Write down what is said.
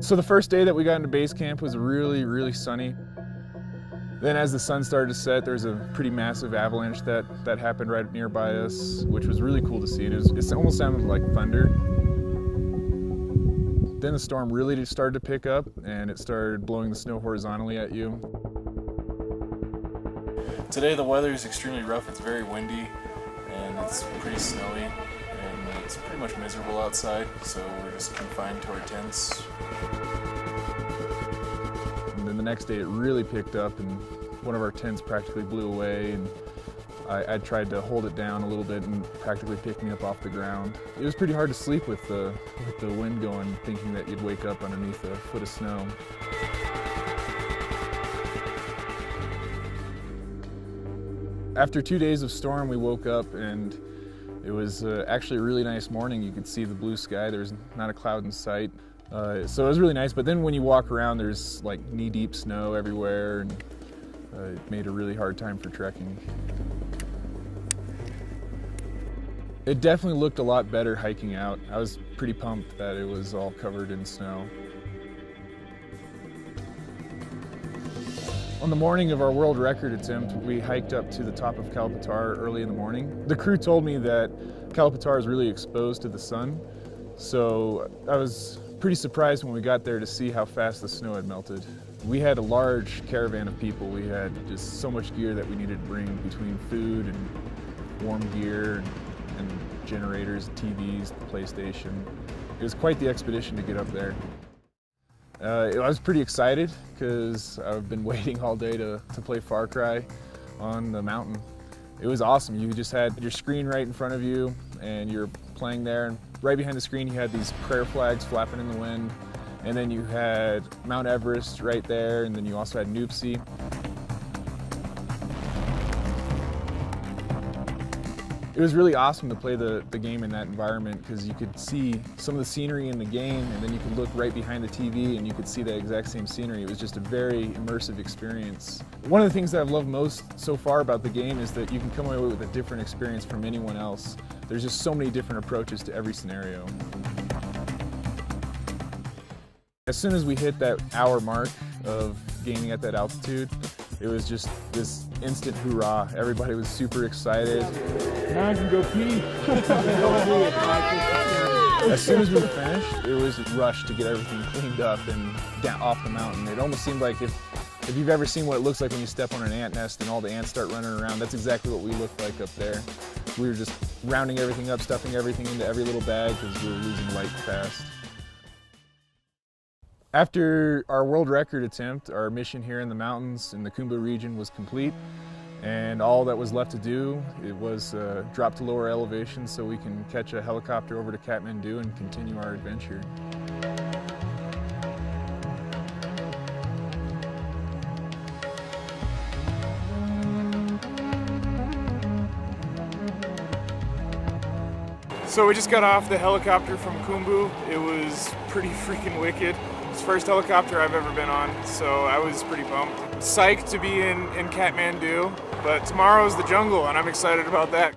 So the first day that we got into base camp was really sunny. Then as the sun started to set, there was a pretty massive avalanche that happened right nearby us, which was really cool to see. It almost sounded like thunder. Then the storm really just started to pick up, and it started blowing the snow horizontally at you. Today the weather is extremely rough. It's very windy, and it's pretty snowy, and it's pretty much miserable outside, so we're just confined to our tents. And then the next day it really picked up, and one of our tents practically blew away, and I tried to hold it down a little bit and practically pick me up off the ground. It was pretty hard to sleep with the wind going, thinking that you'd wake up underneath a foot of snow. After 2 days of storm, we woke up and it was actually a really nice morning. You could see the blue sky. There was not a cloud in sight. So it was really nice, but then when you walk around, there's like knee-deep snow everywhere, and it made a really hard time for trekking. It definitely looked a lot better hiking out. I was pretty pumped that it was all covered in snow. On the morning of our world record attempt, we hiked up to the top of Kalapatar early in the morning. The crew told me that Kalapatar is really exposed to the sun, so I was pretty surprised when we got there to see how fast the snow had melted. We had a large caravan of people. We had just so much gear that we needed to bring between food and warm gear and generators, TVs, the PlayStation. It was quite the expedition to get up there. I was pretty excited because I've been waiting all day to play Far Cry on the mountain. It was awesome. You just had your screen right in front of you and you're playing there, and right behind the screen you had these prayer flags flapping in the wind, and then you had Mount Everest right there, and then you also had Noopsy. It was really awesome to play the game in that environment because you could see some of the scenery in the game, and then you could look right behind the TV and you could see the exact same scenery. It was just a very immersive experience. One of the things that I've loved most so far about the game is that you can come away with a different experience from anyone else. There's just so many different approaches to every scenario. As soon as we hit that hour mark of gaining at that altitude, it was just this instant hoorah. Everybody was super excited. Now I can go pee. As soon as we finished, it was a rush to get everything cleaned up and down off the mountain. It almost seemed like if you've ever seen what it looks like when you step on an ant nest and all the ants start running around, that's exactly what we looked like up there. We were just rounding everything up, stuffing everything into every little bag because we were losing light fast. After our world record attempt, our mission here in the mountains in the Khumbu region was complete, and all that was left to do, it was drop to lower elevation so we can catch a helicopter over to Kathmandu and continue our adventure. So we just got off the helicopter from Khumbu. It was pretty freaking wicked. It's the first helicopter I've ever been on, so I was pretty pumped. Psyched to be in Kathmandu, but tomorrow's the jungle and I'm excited about that.